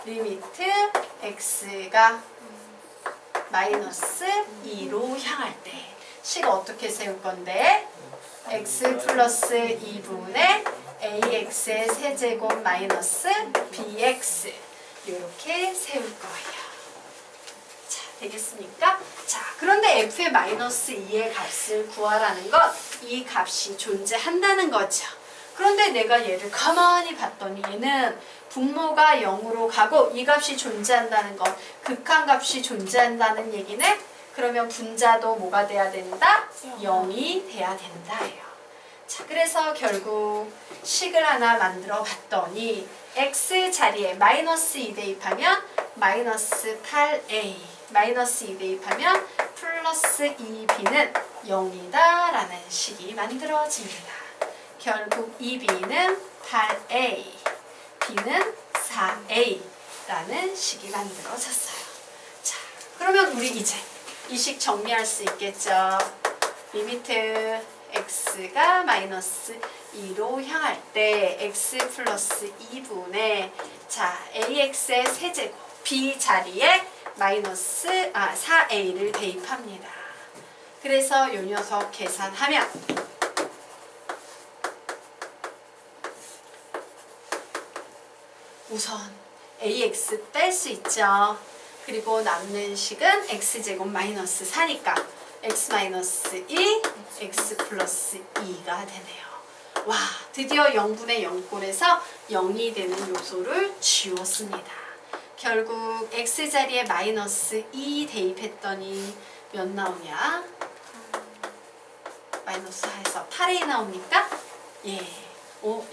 리미트 x가 마이너스 2로 향할 때 식을 어떻게 세울 건데? x 플러스 2분의 ax의 세제곱 마이너스 bx 이렇게 세울 거예요. 자, 되겠습니까? 자, 그런데 f의 마이너스 2의 값을 구하라는 건 이 값이 존재한다는 거죠. 그런데 내가 얘를 가만히 봤더니 얘는 분모가 0으로 가고 이 값이 존재한다는 건 극한값이 존재한다는 얘기네? 그러면 분자도 뭐가 돼야 된다? 0이 돼야 된다예요. 자, 그래서 결국 식을 하나 만들어 봤더니 x 자리에 마이너스 2 대입하면 마이너스 8a 마이너스 2 대입하면 플러스 2b는 0이다 라는 식이 만들어집니다. 결국 2b는 8a b는 4a 라는 식이 만들어졌어요. 자, 그러면 우리 이제 이 식 정리할 수 있겠죠. 리미트 x가 마이너스 2로 향할 때 x 플러스 2분의 자 ax의 세제곱 b 자리에 마이너스 4a를 대입합니다. 그래서 요 녀석 계산하면 우선 ax 뺄 수 있죠. 그리고 남는 식은 x제곱 마이너스 4니까 x 마이너스 2, x 플러스 2가 되네요. 와, 드디어 0분의 0꼴에서 0이 되는 요소를 지웠습니다. 결국 x 자리에 마이너스 2 대입했더니 몇 나오냐? 마이너스 4에서 8a 나옵니까? 예,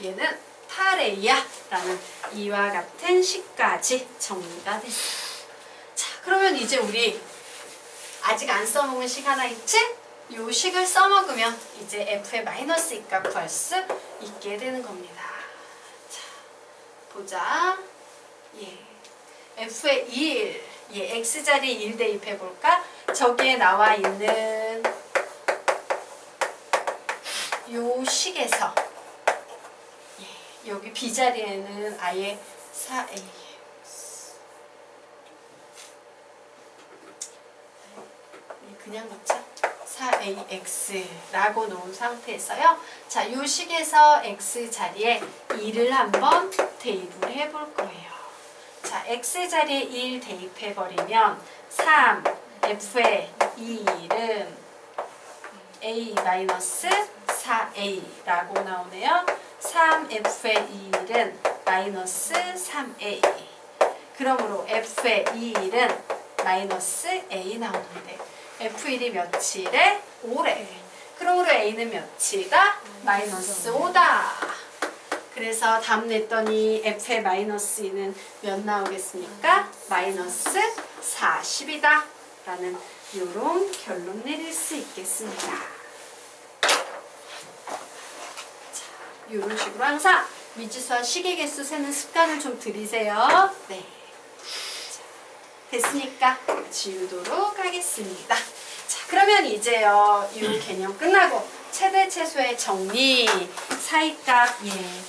얘는 8a야 라는 이와 같은 식까지 정리가 됐어요. 자, 그러면 이제 우리 아직 안 써먹은 식 하나 있지? 이 식을 써먹으면 이제 f의 마이너스 2값 구할 수 있게 되는 겁니다. 자, 보자. 예, f의 1, 예, x자리에 1 대입해볼까? 저기에 나와 있는 요 식에서 예, 여기 b자리에는 아예 4a 그냥 넣자. 4ax라고 놓은 상태에서요. 자, 요 식에서 x 자리에 2를 한번 대입을 해볼 거예요. 자, x 자리에 1 대입해버리면 3, f의 2는 a-4a라고 나오네요. 3f의 2는 마이너스 3a. 그러므로 f의 2는 마이너스 a 나오는데 F1이 며칠에? 5래. 그러므로 A는 며칠가? 마이너스 5다. 그래서 답 냈더니 F의 마이너스 2는 몇 나오겠습니까? 마이너스 40이다. 라는 이런 결론 내릴 수 있겠습니다. 자, 이런 식으로 항상 미지수와 식의 개수 세는 습관을 좀 들이세요. 네. 됐으니까 지우도록 하겠습니다. 자, 그러면 이제요, 이 개념 끝나고 최대 최소의 정리, 사이값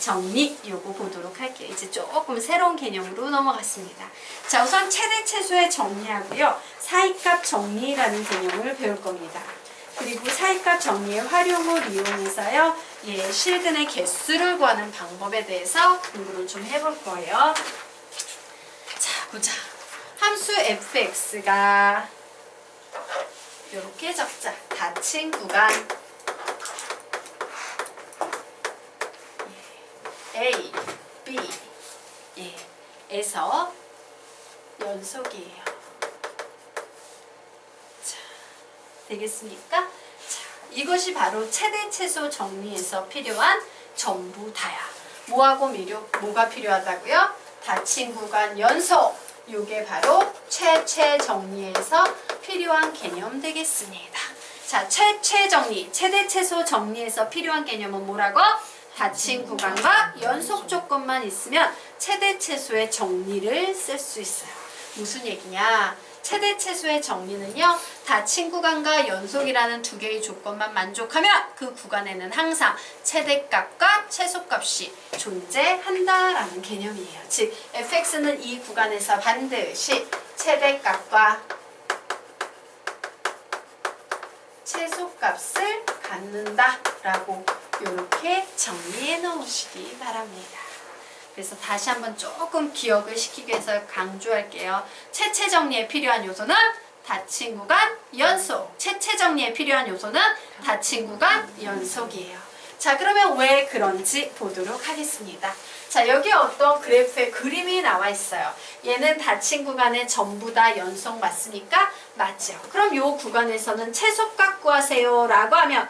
정리 요거 보도록 할게요. 이제 조금 새로운 개념으로 넘어갔습니다. 자, 우선 최대 최소의 정리하고요, 사이값 정리라는 개념을 배울 겁니다. 그리고 사이값 정리의 활용을 이용해서요, 실근의 개수를 구하는 방법에 대해서 공부를 좀 해볼 거예요. 자, 보자. 함수 fx가 이렇게 적자. 닫힌 구간 a, b 에서 연속이에요. 자, 되겠습니까? 자, 이것이 바로 최대 최소 정리에서 필요한 전부 다야. 뭐하고 뭐가 필요하다고요? 닫힌 구간 연속. 요게 바로 최최 정리에서 필요한 개념 되겠습니다. 자, 최최 정리, 최대 최소 정리에서 필요한 개념은 뭐라고? 닫힌 구간과 연속 조건만 있으면 최대 최소의 정리를 쓸 수 있어요. 무슨 얘기냐? 최대 최소의 정리는요, 닫힌 구간과 연속이라는 두 개의 조건만 만족하면 그 구간에는 항상 최대값과 최소값이 존재한다라는 개념이에요. 즉, fx는 이 구간에서 반드시 최대값과 최소값을 갖는다라고 이렇게 정리해 놓으시기 바랍니다. 그래서 다시 한번 조금 기억을 시키기 위해서 강조할게요. 체체 정리에 필요한 요소는 닫힌 구간, 연속. 체체 정리에 필요한 요소는 닫힌 구간, 연속이에요. 자, 그러면 왜 그런지 보도록 하겠습니다. 자, 여기 어떤 그래프의 그림이 나와 있어요. 얘는 닫힌 구간에 전부 다 연속 맞습니까? 맞죠. 그럼 이 구간에서는 최소값 구하세요 라고 하면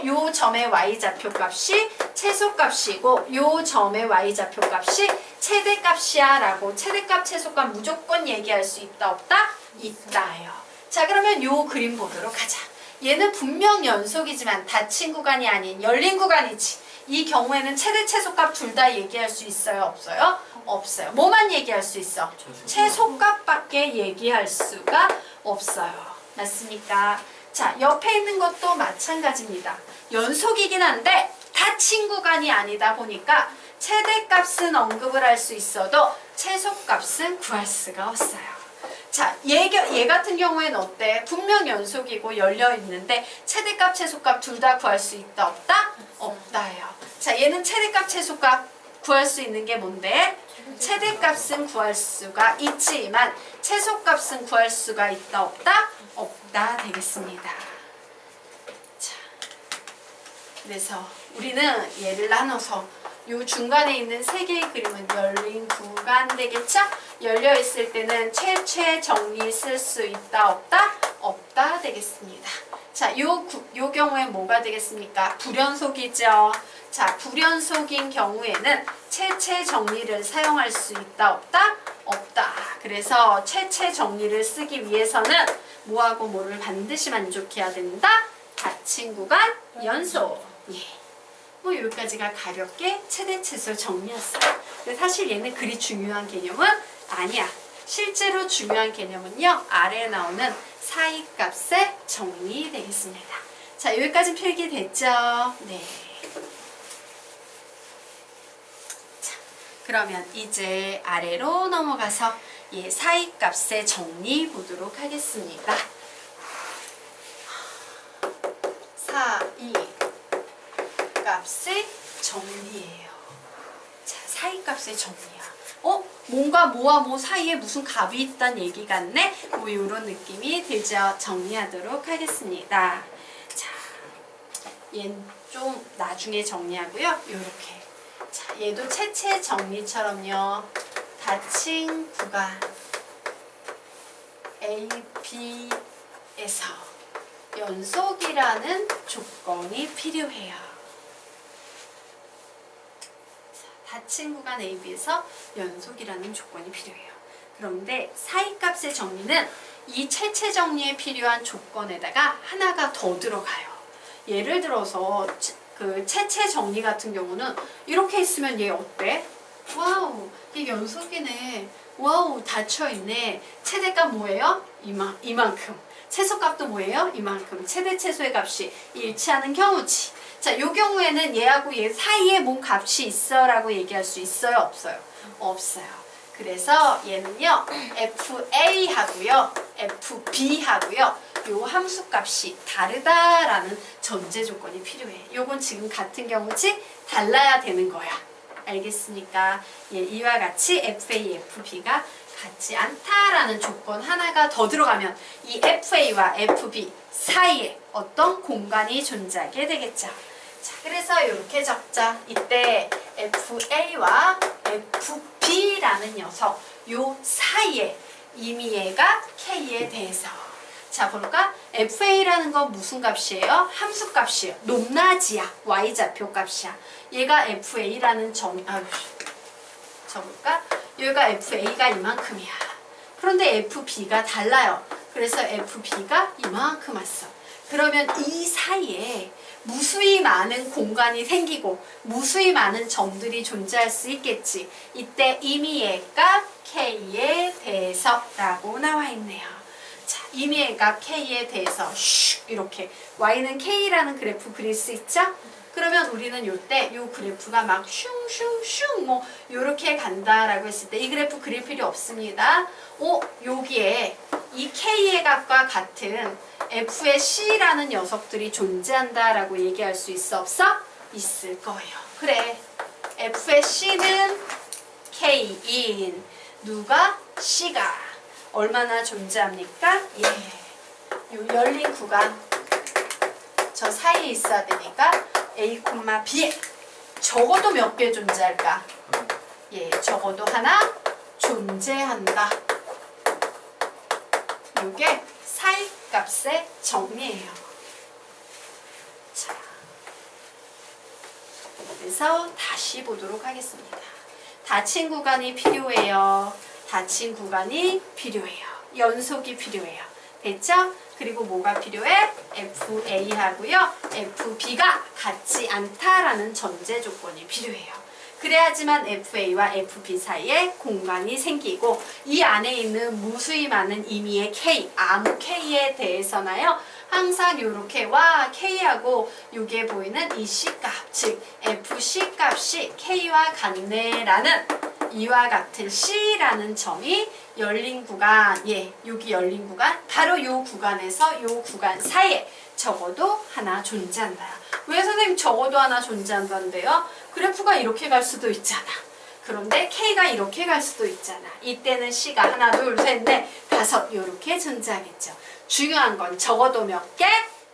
요 점의 y좌표 값이 최소값이고 요 점의 y좌표 값이 최대값이야 라고 최대값, 최소값 무조건 얘기할 수 있다 없다? 있다요. 자, 그러면 요 그림 보도록 하자. 얘는 분명 연속이지만 닫힌 구간이 아닌 열린 구간이지. 이 경우에는 최대, 최소값 둘 다 얘기할 수 있어요? 없어요? 없어요. 뭐만 얘기할 수 있어? 최소값밖에 얘기할 수가 없어요. 맞습니까? 자, 옆에 있는 것도 마찬가지입니다. 연속이긴 한데 닫힌 구간이 아니다 보니까 최대값은 언급을 할 수 있어도 최소값은 구할 수가 없어요. 자, 얘 같은 경우에는 어때? 분명 연속이고 열려 있는데 최대값, 최소값 둘 다 구할 수 있다 없다? 없다예요. 자, 얘는 최대값, 최소값 구할 수 있는 게 뭔데? 최대값은 구할 수가 있지만 최소값은 구할 수가 있다 없다? 없다 되겠습니다. 자, 그래서 우리는 얘를 나눠서 요 중간에 있는 세 개의 그림은 열린 구간 되겠죠? 열려 있을 때는 최 정리 쓸 수 있다 없다? 없다 되겠습니다. 자, 요 경우에 뭐가 되겠습니까? 불연속이죠. 자, 불연속인 경우에는 최 정리를 사용할 수 있다 없다? 없다. 그래서 최 정리를 쓰기 위해서는 뭐하고 뭐를 반드시 만족해야 된다? 닫힌 구간 연속. 예. 뭐 여기까지가 가볍게 최대 최소 정리였어요. 근데 사실 얘는 그리 중요한 개념은 아니야. 실제로 중요한 개념은요, 아래에 나오는 사이값의 정리 되겠습니다. 자, 여기까지 필기 됐죠? 네. 자, 그러면 이제 아래로 넘어가서 사이값의 정리 보도록 하겠습니다. 사이 값의 정리예요. 자, 사이값의 정리야. 뭔가 뭐와 뭐 사이에 무슨 값이 있단 얘기 같네? 뭐 이런 느낌이 들죠. 정리하도록 하겠습니다. 자, 얘는 좀 나중에 정리하고요. 요렇게. 자, 얘도 채체 정리처럼요. 닫힌 구간 A, B에서 연속이라는 조건이 필요해요. 닫힌 구간 AB에서 연속이라는 조건이 필요해요. 그런데 사이값의 정리는 이 채체 정리에 필요한 조건에다가 하나가 더 들어가요. 예를 들어서 그 채체 정리 같은 경우는 이렇게 있으면 얘 어때? 와우, 얘 연속이네. 와우, 닫혀있네. 최대값 뭐예요? 이만큼. 최소값도 뭐예요? 이만큼. 최대 최소의 값이 일치하는 경우지. 자, 요 경우에는 얘하고 얘 사이에 뭔 값이 있어 라고 얘기할 수 있어요? 없어요? 없어요. 그래서 얘는요, FA 하고요, FB 하고요, 요 함수 값이 다르다라는 전제 조건이 필요해. 요건 지금 같은 경우지 달라야 되는 거야. 알겠습니까? 예, 이와 같이 FA, FB가 같지 않다라는 조건 하나가 더 들어가면 이 FA와 FB 사이에 어떤 공간이 존재하게 되겠죠. 자, 그래서 이렇게 적자. 이때 FA와 FB라는 녀석 요 사이에 이미 얘가 K에 대해서 자, 볼까? FA라는 건 무슨 값이에요? 함수 값이에요. 높낮이야. Y좌표 값이야. 얘가 FA라는 적을까? 여기가 FA가 이만큼이야. 그런데 FB가 달라요. 그래서 FB가 이만큼 왔어. 그러면 이 사이에 무수히 많은 공간이 생기고 무수히 많은 점들이 존재할 수 있겠지. 이때 이미 얘가 K에 대해서 대해서 라고 나와 있네요. 자, 임의의 값 K에 대해서 슉 이렇게 Y는 K라는 그래프 그릴 수 있죠? 그러면 우리는 요때 요 그래프가 막 슝슝슝 뭐 요렇게 간다라고 했을 때 이 그래프 그릴 필요 없습니다. 여기에 이 K의 값과 같은 F의 C라는 녀석들이 존재한다라고 얘기할 수 있어 없어? 있을 거예요. 그래. F의 C는 K인 누가? C가 얼마나 존재합니까? 예. 요 열린 구간 저 사이에 있어야 되니까 A, B에 적어도 몇 개 존재할까? 예, 적어도 하나 존재한다. 요게 사이값의 정리예요. 자, 그래서 다시 보도록 하겠습니다. 닫힌 구간이 필요해요. 닫힌 구간이 필요해요. 연속이 필요해요. 됐죠? 그리고 뭐가 필요해? FA 하고요. FB가 같지 않다라는 전제 조건이 필요해요. 그래야지만 FA와 FB 사이에 공간이 생기고 이 안에 있는 무수히 많은 임의의 K, 아무 K에 대해서나요. 항상 이렇게 와 K하고 요게 보이는 이 C값, 즉 FC 값이 K와 같네라는 이와 같은 C라는 점이 열린 구간, 예, 여기 열린 구간, 바로 요 구간에서 요 구간 사이에 적어도 하나 존재한다. 왜 선생님 적어도 하나 존재한다는데요? 그래프가 이렇게 갈 수도 있잖아. 그런데 K가 이렇게 갈 수도 있잖아. 이때는 C가 하나, 둘, 셋, 넷, 다섯 이렇게 존재하겠죠. 중요한 건 적어도 몇 개?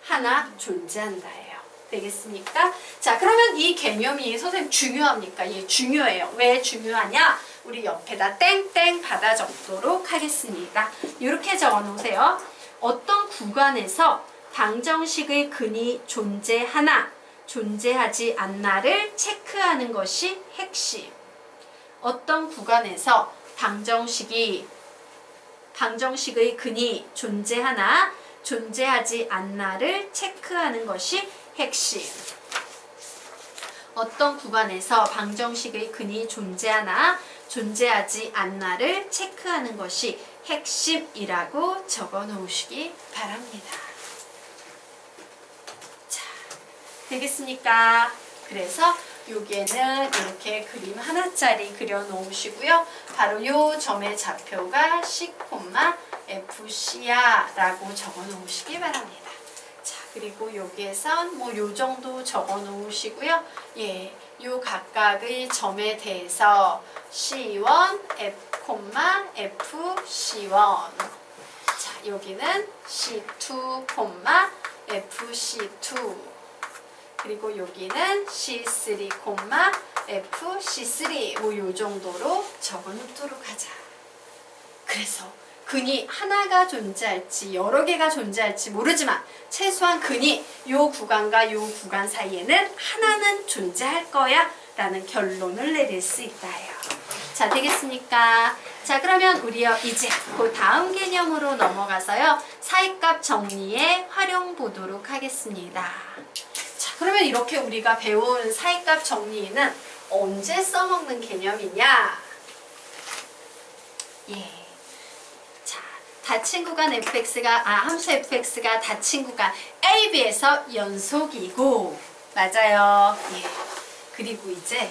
하나 존재한다예요. 되겠습니까? 자, 그러면 이 개념이 선생님 중요합니까? 예, 중요해요. 왜 중요하냐? 우리 옆에다 땡땡 받아 적도록 하겠습니다. 이렇게 적어 놓으세요. 어떤 구간에서 방정식의 근이 존재하나 존재하지 않나를 체크하는 것이 핵심. 어떤 구간에서 방정식의 근이 존재하나 존재하지 않나를 체크하는 것이 핵심. 어떤 구간에서 방정식의 근이 존재하나 존재하지 않나를 체크하는 것이 핵심이라고 적어 놓으시기 바랍니다. 자, 되겠습니까? 그래서 여기에는 이렇게 그림 하나짜리 그려 놓으시고요. 바로 요 점의 좌표가 C, FC야 라고 적어 놓으시기 바랍니다. 자, 그리고 여기에선 뭐 요 정도 적어 놓으시고요. 예, 요 각각의 점에 대해서 C1, F, FC1. 자, 여기는 C2, FC2. 그리고 여기는 C3, FC3 뭐 요 정도로 적어 놓도록 하자. 그래서 근이 하나가 존재할지 여러 개가 존재할지 모르지만 최소한 근이 요 구간과 요 구간 사이에는 하나는 존재할 거야 라는 결론을 내릴 수 있다요. 자, 되겠습니까? 자, 그러면 우리요 이제 그 다음 개념으로 넘어가서요 사이값 정리에 활용 보도록 하겠습니다. 자, 그러면 이렇게 우리가 배운 사이값 정리는 언제 써먹는 개념이냐? 예. 자, 닫힌 구간 함수 fx가 닫힌 구간 a, b에서 연속이고, 맞아요. 예. 그리고 이제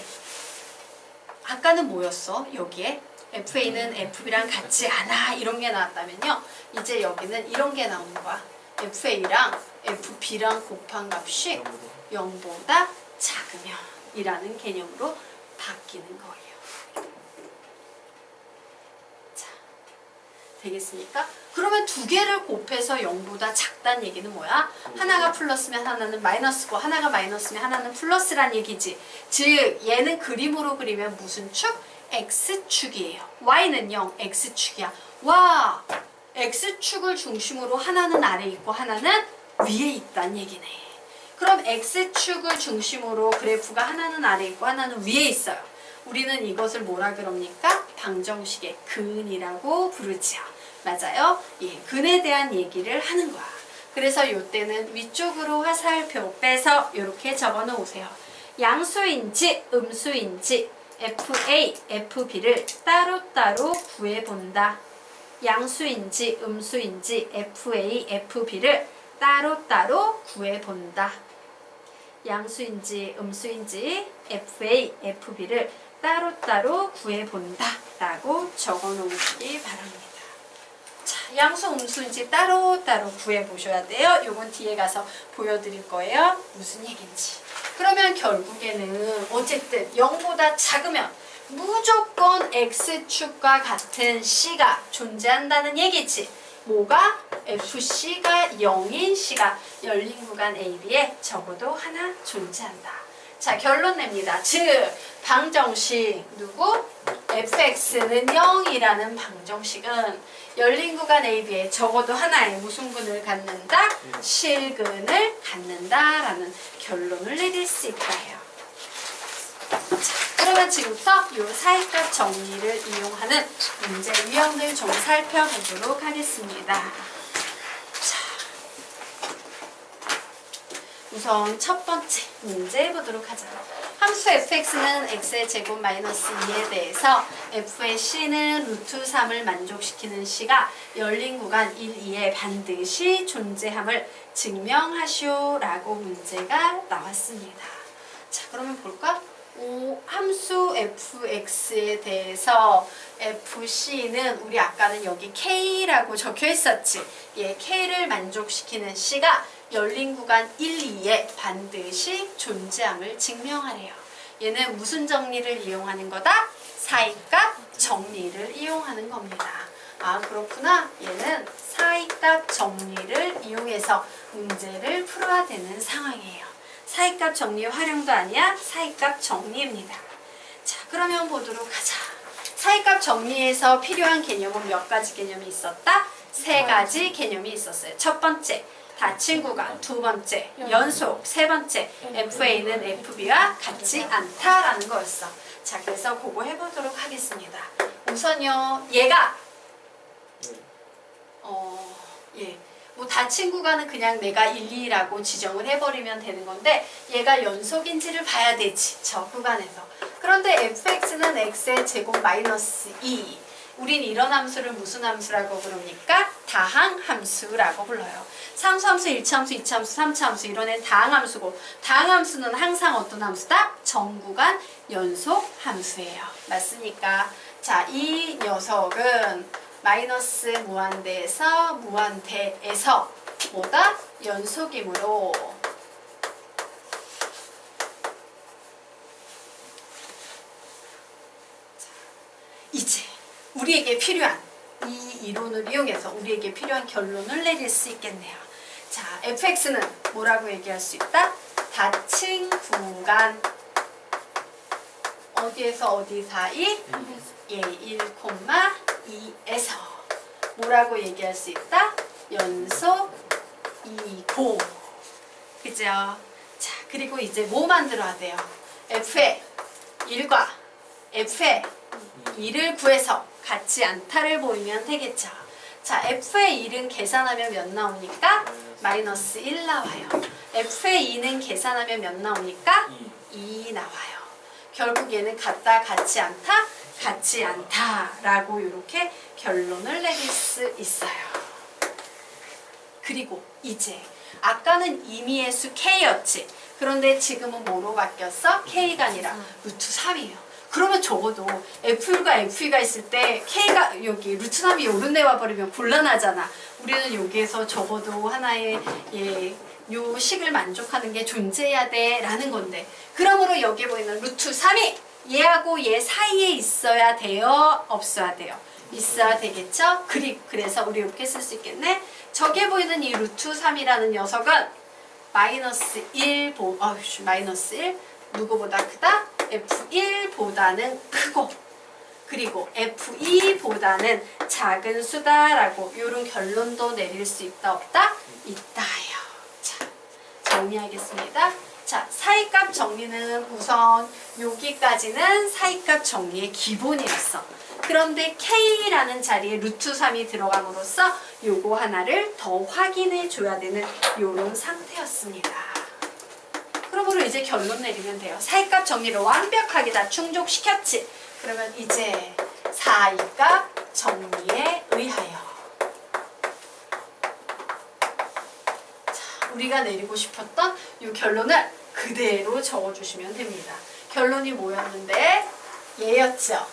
아까는 뭐였어? 여기에 fa는 fb랑 같지 않아 이런 게 나왔다면요. 이제 여기는 이런 게 나오는 거야. fa랑 fb랑 곱한 값이 0보다 작으면 이라는 개념으로 바뀌는 거예요. 자, 되겠습니까? 그러면 두 개를 곱해서 0보다 작다는 얘기는 뭐야? 하나가 플러스면 하나는 마이너스고 하나가 마이너스면 하나는 플러스란 얘기지. 즉 얘는 그림으로 그리면 무슨 축? X축이에요. Y는 0, X축이야. 와! X축을 중심으로 하나는 아래 있고 하나는 위에 있다는 얘기네. 그럼 X축을 중심으로 그래프가 하나는 아래 있고 하나는 위에 있어요. 우리는 이것을 뭐라 그럽니까? 방정식의 근이라고 부르지요. 맞아요? 예, 근에 대한 얘기를 하는 거야. 그래서 이때는 위쪽으로 화살표 빼서 이렇게 적어 놓으세요. 양수인지 음수인지 FA, FB를 따로따로 구해본다. 양수인지 음수인지 FA, FB를 따로따로 구해본다. 양수인지 음수인지 FA, FB를 따로따로 구해본다 라고 적어놓으시기 바랍니다. 자, 양수, 음수인지 따로따로 구해보셔야 돼요. 요건 뒤에 가서 보여드릴 거예요. 무슨 얘기인지. 그러면 결국에는 어쨌든 0보다 작으면 무조건 X축과 같은 C가 존재한다는 얘기지. 뭐가? FC가 0인 C가 열린 구간 AB에 적어도 하나 존재한다. 자, 결론 냅니다. 즉, 방정식 누구? fx는 0이라는 방정식은 열린 구간 AB에 적어도 하나의 무슨 근을 갖는다? 실근을 갖는다라는 결론을 내릴 수 있다요. 자, 그러면 지금부터 이 사이값 정리를 이용하는 문제 유형을 좀 살펴보도록 하겠습니다. 자, 우선 첫 번째 문제 보도록 하죠. 함수 fx는 x의 제곱 마이너스 2에 대해서 f의 c는 루트 3을 만족시키는 c가 열린 구간 1, 2에 반드시 존재함을 증명하시오 라고 문제가 나왔습니다. 자, 그러면 볼까? 함수 fx에 대해서 fc는 우리 아까는 여기 k라고 적혀 있었지. 예, k를 만족시키는 c가 열린 구간 1, 2에 반드시 존재함을 증명하래요. 얘는 무슨 정리를 이용하는 거다? 사이값 정리를 이용하는 겁니다. 아, 그렇구나. 얘는 사이값 정리를 이용해서 문제를 풀어야 되는 상황이에요. 사이값 정리 활용도 아니야. 사이값 정리입니다. 자, 그러면 보도록 하자. 사이값 정리에서 필요한 개념은 몇 가지 개념이 있었다? 세 가지 개념이 있었어요. 첫 번째, 닫힌 구간. 두 번째, 연속. 세 번째, FA는 FB와 같지 않다라는 거였어. 자, 그래서 그거 해보도록 하겠습니다. 우선요, 얘가 뭐 닫힌 구간은 그냥 내가 1, 2라고 지정을 해버리면 되는 건데 얘가 연속인지를 봐야 되지, 저 구간에서. 그런데 fx는 x의 제곱 마이너스 2. 우린 이런 함수를 무슨 함수라고 부릅니까? 다항함수라고 불러요. 상수함수, 1차함수, 2차함수, 3차함수 이런 애는 다항함수고, 다항함수는 항상 어떤 함수다? 정구간 연속함수예요. 맞습니까? 자, 이 녀석은 마이너스 무한대에서 무한대에서 뭐다? 연속이므로 이제 우리에게 필요한 이 이론을 이용해서 우리에게 필요한 결론을 내릴 수 있겠네요. 자, fx는 뭐라고 얘기할 수 있다? 닫힌 구간 어디에서 어디 사이? 예, 1,2에서 뭐라고 얘기할 수 있다? 연속 2고. 그죠? 자, 그리고 이제 뭐 만들어야 돼요? f의 1과 f의 2를 구해서 같지 않다를 보이면 되겠죠. 자, f의 1은 계산하면 몇 나옵니까? 마이너스 1 나와요. f의 2는 계산하면 몇 나옵니까? 2 나와요. 결국 얘는 같다, 같지 않다? 같지 않다라고 이렇게 결론을 내릴 수 있어요. 그리고 이제 아까는 임의의 수 k였지. 그런데 지금은 뭐로 바뀌었어? k가 아니라 루트 3이에요. 그러면 적어도 F가 F가 있을 때 K가 여기 루트 3이 오른데 와버리면 곤란하잖아. 우리는 여기에서 적어도 하나의 요 식을 만족하는 게 존재해야 돼 라는 건데, 그러므로 여기에 보이는 루트 3이 얘하고 얘 사이에 있어야 돼요? 없어야 돼요? 있어야 되겠죠? 그래서 우리 이렇게 쓸 수 있겠네. 저기에 보이는 이 루트 3이라는 녀석은 마이너스 1 누구보다 크다? F1보다는 크고, 그리고 F2보다는 작은 수다라고 이런 결론도 내릴 수 있다 없다? 있다요. 자, 정리하겠습니다. 자, 사이값 정리는 우선 여기까지는 사이값 정리의 기본이었어. 그런데 K라는 자리에 루트 3이 들어감으로써 요거 하나를 더 확인해 줘야 되는 요런 상태였습니다. 그러므로 이제 결론 내리면 돼요. 사이값 정리를 완벽하게 다 충족시켰지. 그러면 이제 사이값 정리에 의하여 우리가 내리고 싶었던 이 결론을 그대로 적어주시면 됩니다. 결론이 뭐였는데? 얘였죠.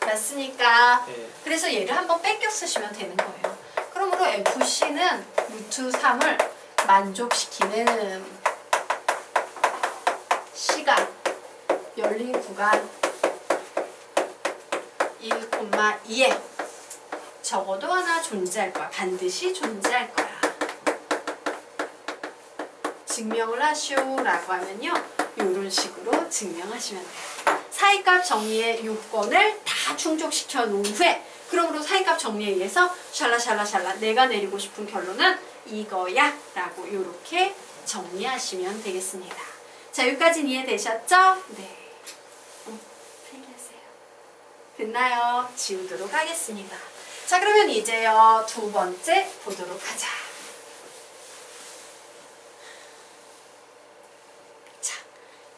맞습니까? 네. 그래서 얘를 한번 뺏겨 쓰시면 되는 거예요. 그러므로 FC는 루트 3을 만족시키는 시간, 열린 구간 1,2에 적어도 하나 존재할 거야. 반드시 존재할 거야. 증명을 하시오라고 하면요. 이런 식으로 증명하시면 돼요. 사이값 정리의 요건을 다 충족시켜 놓은 후에 그러므로 사이값 정리에 의해서 샬라샬라샬라 내가 내리고 싶은 결론은 이거야 라고 이렇게 정리하시면 되겠습니다. 자, 여기까지는 이해되셨죠? 네. 필기하세요. 됐나요? 지우도록 하겠습니다. 자, 그러면 이제요 2번째 보도록 하자. 자,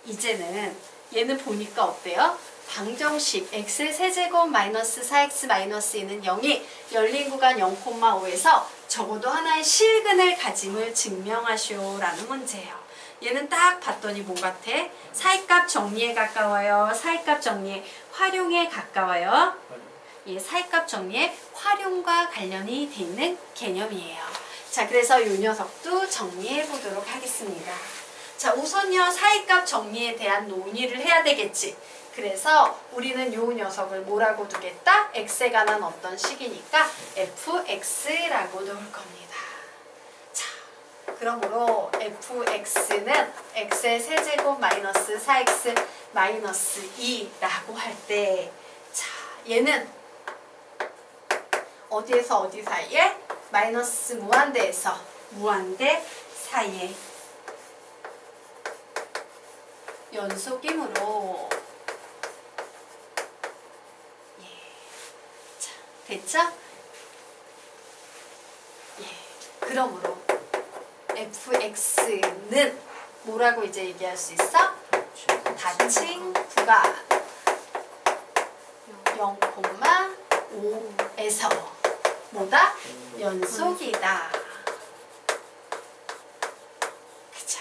이제는 얘는 보니까 어때요? 방정식 x의 세제곱 마이너스 4x 마이너스 2는 0이 열린 구간 0,5에서 적어도 하나의 실근을 가짐을 증명하시오라는 문제예요. 얘는 딱 봤더니 뭐 같아? 사이값 정리에 가까워요. 사이값 정리에 활용에 가까워요. 예, 사이값 정리에 활용과 관련이 돼 있는 개념이에요. 자, 그래서 이 녀석도 정리해 보도록 하겠습니다. 자, 우선요 사이값 정리에 대한 논의를 해야 되겠지. 그래서 우리는 요 녀석을 뭐라고 두겠다? x에 관한 어떤 식이니까 fx라고 놓을 겁니다. 자, 그러므로 fx는 x의 세제곱 마이너스 4x 마이너스 2라고 할 때 자, 얘는 어디에서 어디 사이에? 마이너스 무한대에서 무한대 사이에 연속이므로 됐죠? 예. 그러므로 fx는 뭐라고 이제 얘기할 수 있어? 닫힌 구간 0,5에서 뭐다? 연속이다. 그쵸?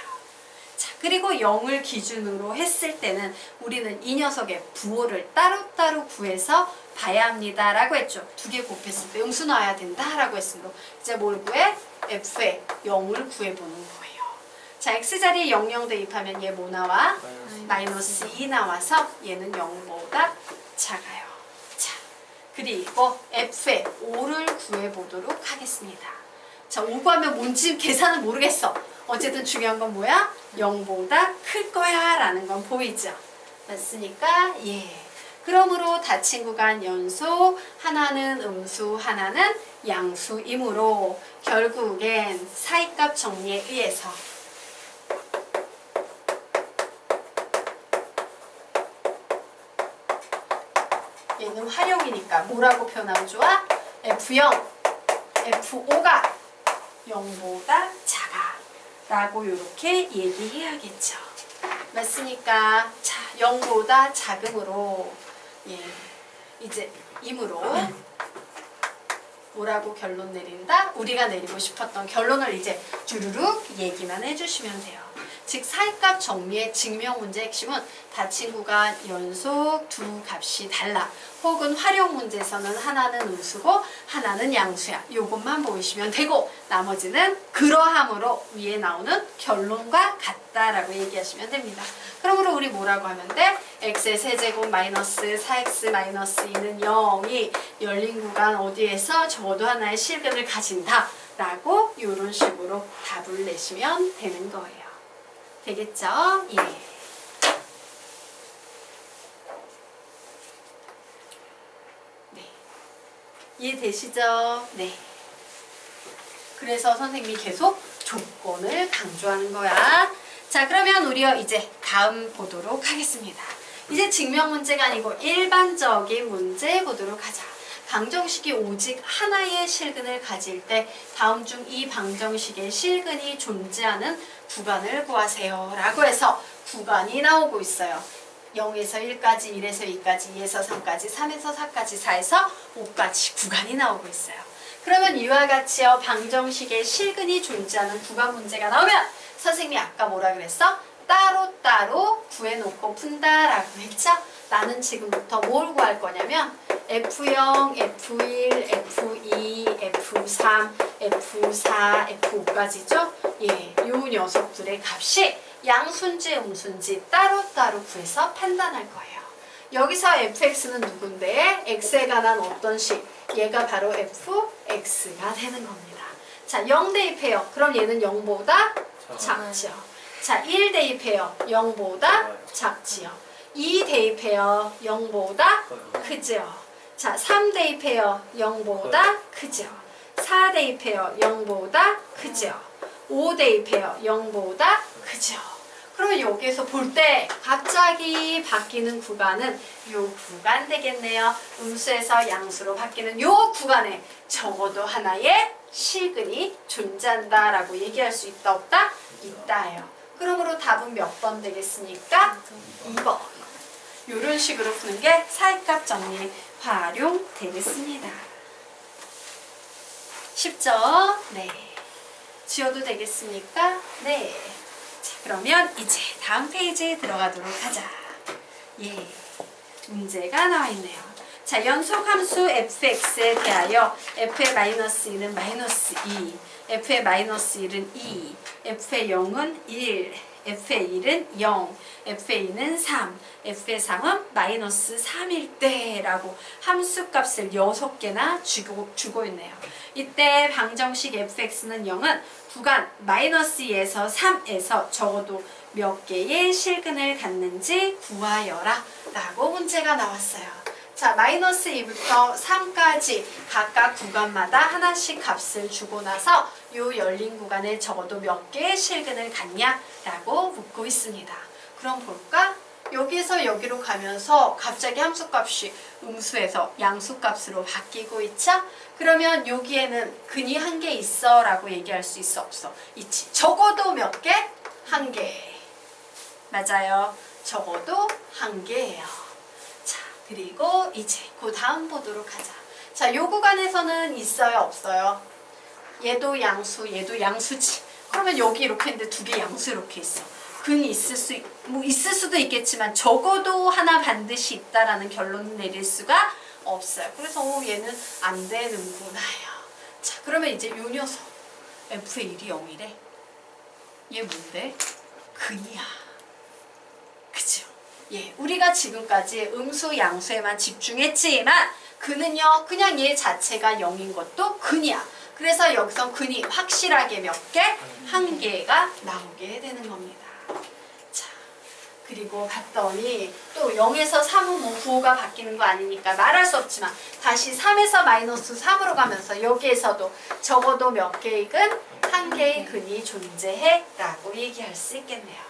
자, 그리고 0을 기준으로 했을 때는 우리는 이 녀석의 부호를 따로따로 구해서 봐야 합니다 라고 했죠. 2개 곱했을 때 음수 나와야 된다 라고 했으므로 이제 뭘 구해? f에 0을 구해보는 거예요. 자, x자리에 00 대입하면 얘 뭐 나와? 마이너스 2 나와서 얘는 0보다 작아요. 자, 그리고 f에 5를 구해보도록 하겠습니다. 자, 5 구하면 뭔지 계산은 모르겠어. 어쨌든 중요한 건 뭐야? 0보다 클 거야 라는 건 보이죠? 맞습니까? 예. 그러므로 닫힌 구간 연속, 하나는 음수, 하나는 양수이므로 결국엔 사이값 정리에 의해서 얘는 활용이니까 뭐라고 표현하면 좋아? F0, F5가 0보다 작아 라고 이렇게 얘기해야겠죠. 맞습니까? 자, 0보다 작음으로 예, 이제 이므로 뭐라고 결론 내린다? 우리가 내리고 싶었던 결론을 이제 주르륵 얘기만 해주시면 돼요. 즉 사이값 정리의 증명 문제의 핵심은 닫힌 구간 연속 두 값이 달라. 혹은 활용 문제에서는 하나는 음수고 하나는 양수야. 요것만 보이시면 되고 나머지는 그러함으로 위에 나오는 결론과 같다라고 얘기하시면 됩니다. 그러므로 우리 뭐라고 하면 돼? x의 세제곱 마이너스 4x 마이너스 2는 0이 열린 구간 어디에서 적어도 하나의 실근을 가진다 라고 이런 식으로 답을 내시면 되는 거예요. 되겠죠? 예. 네. 이해되시죠? 네. 그래서 선생님이 계속 조건을 강조하는 거야. 자, 그러면 우리가 이제 다음 보도록 하겠습니다. 이제 증명 문제가 아니고 일반적인 문제 보도록 하자. 방정식이 오직 하나의 실근을 가질 때 다음 중 이 방정식의 실근이 존재하는 구간을 구하세요 라고 해서 구간이 나오고 있어요. 0에서 1까지, 1에서 2까지, 2에서 3까지, 3에서 4까지, 4에서 5까지 구간이 나오고 있어요. 그러면 이와 같이요 방정식에 실근이 존재하는 구간 문제가 나오면 선생님이 아까 뭐라 그랬어? 따로따로 구해놓고 푼다라고 했죠? 나는 지금부터 뭘 구할 거냐면 F0, F1, F2, F3, F4, F5까지죠? 예, 요 녀석들의 값이 양수인지 음수인지 따로따로 구해서 판단할 거예요. 여기서 fx는 누군데? x에 관한 어떤 식? 얘가 바로 fx가 되는 겁니다. 자, 0 대입해요. 그럼 얘는 0보다 작지요. 자, 1 대입해요. 0보다 작지요. 2 대입해요. 0보다 크지요. 자, 3 대입해요. 0보다 크지요. 4 대입해요. 0보다 크지요. 5 대입해요. 0보다 크지요. 그러면 여기에서 볼 때 갑자기 바뀌는 구간은 요 구간 되겠네요. 음수에서 양수로 바뀌는 요 구간에 적어도 하나의 실근이 존재한다라고 얘기할 수 있다 없다? 있다예요. 그러므로 답은 몇 번 되겠습니까? 2번. 이런 식으로 푸는 게 사이값 정리 활용되겠습니다. 쉽죠? 네. 지워도 되겠습니까? 네. 자, 그러면 이제 다음 페이지에 들어가도록 하자. 예, 문제가 나와 있네요. 자, 연속함수 fx에 대하여 f의 마이너스 1은 마이너스 2, f의 마이너스 1은 2, f의 0은 1, f의 1은 0, f의 2는 3, f의 3은 마이너스 3일 때라고 함수값을 6개나 주고 있네요. 이때 방정식 fx는 0은 구간 마이너스 2에서 3에서 적어도 몇 개의 실근을 갖는지 구하여라 라고 문제가 나왔어요. 자, 마이너스 2부터 3까지 각각 구간마다 하나씩 값을 주고 나서 요 열린 구간에 적어도 몇 개의 실근을 갖냐 라고 묻고 있습니다. 그럼 볼까? 여기에서 여기로 가면서 갑자기 함수값이 음수에서 양수값으로 바뀌고 있죠? 그러면 여기에는 근이 한 개 있어 라고 얘기할 수 있어 없어? 있지. 적어도 몇 개? 한 개. 맞아요. 적어도 한 개예요. 자, 그리고 이제 그 다음 보도록 하자. 자, 요 구간에서는 있어요 없어요? 얘도 양수, 얘도 양수지. 그러면 여기 이렇게 있는데 두 개 양수 이렇게 있어. 근이 있을 수도 있겠지만 적어도 하나 반드시 있다라는 결론을 내릴 수가 없어요. 그래서 얘는 안 되는구나요. 자, 그러면 이제 요 녀석 f의 1이 0이래. 얘 뭔데? 근이야. 그죠? 예, 우리가 지금까지 음수, 양수에만 집중했지만 근은요, 그냥 얘 자체가 0인 것도 근이야. 그래서 여기서 근이 확실하게 몇 개? 한 개가 나오게 되는 겁니다. 자, 그리고 봤더니 또 0에서 3은 뭐 부호가 바뀌는 거 아니니까 말할 수 없지만 다시 3에서 마이너스 3으로 가면서 여기에서도 적어도 몇 개의 근? 한 개의 근이 존재해 라고 얘기할 수 있겠네요.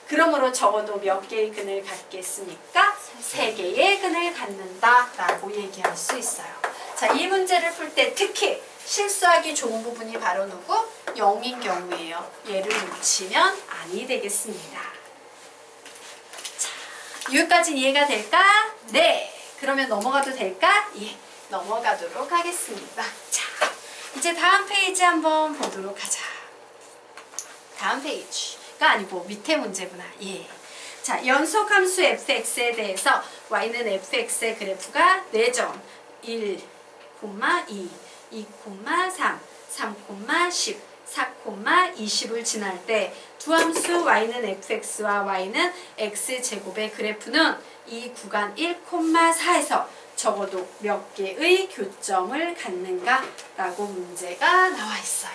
그러므로 적어도 몇 개의 근을 갖겠습니까? 3개의 근을 갖는다 라고 얘기할 수 있어요. 자, 이 문제를 풀 때 특히 실수하기 좋은 부분이 바로 누구? 0인 경우예요. 얘를 놓치면 아니 되겠습니다. 자, 여기까지 이해가 될까? 네. 그러면 넘어가도 될까? 예, 넘어가도록 하겠습니다. 자, 이제 다음 페이지 한번 보도록 하자. 다음 페이지가 아니고 밑에 문제구나. 예. 자, 연속함수 fx에 대해서 y는 fx의 그래프가 4점 1, 2, 2, 3, 3, 10, 4, 20을 지날 때 두 함수 y는 fx와 y는 x제곱의 그래프는 이 구간 1,4에서 적어도 몇 개의 교점을 갖는가 라고 문제가 나와 있어요.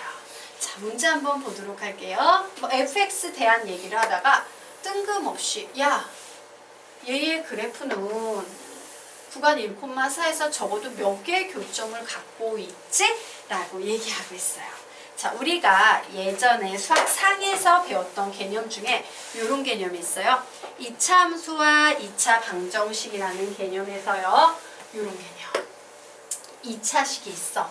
자, 문제 한번 보도록 할게요. fx 대한 얘기를 하다가 뜬금없이 야, 얘의 그래프는 구간 1,4에서 적어도 몇 개의 교점을 갖고 있지? 라고 얘기하고 있어요. 자, 우리가 예전에 수학 상에서 배웠던 개념 중에 이런 개념이 있어요. 2차 함수와 2차 방정식이라는 개념에서요. 이런 개념. 2차식이 있어.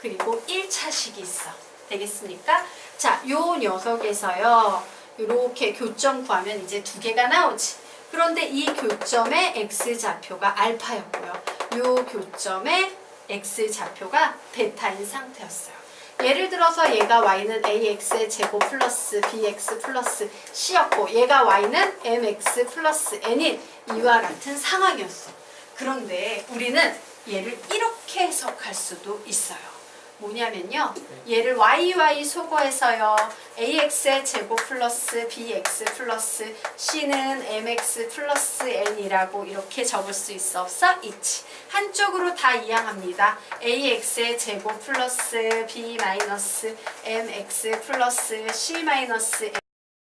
그리고 1차식이 있어. 되겠습니까? 자, 요 녀석에서요. 이렇게 교점 구하면 이제 두 개가 나오지. 그런데 이 교점의 x좌표가 알파였고요. 요 교점의 x 좌표가 베타인 상태였어요. 예를 들어서 얘가 y는 ax의 제곱 플러스 bx 플러스 c였고 얘가 y는 mx 플러스 n인 이와 같은 상황이었어. 그런데 우리는 얘를 이렇게 해석할 수도 있어요. 뭐냐면요. 얘를 yy 소거해서요. ax의 제곱 플러스 bx 플러스 c는 mx 플러스 n이라고 이렇게 적을 수 있어 없어? 있지. 한쪽으로 다 이항합니다. ax의 제곱 플러스 b 마이너스 mx 플러스 c 마이너스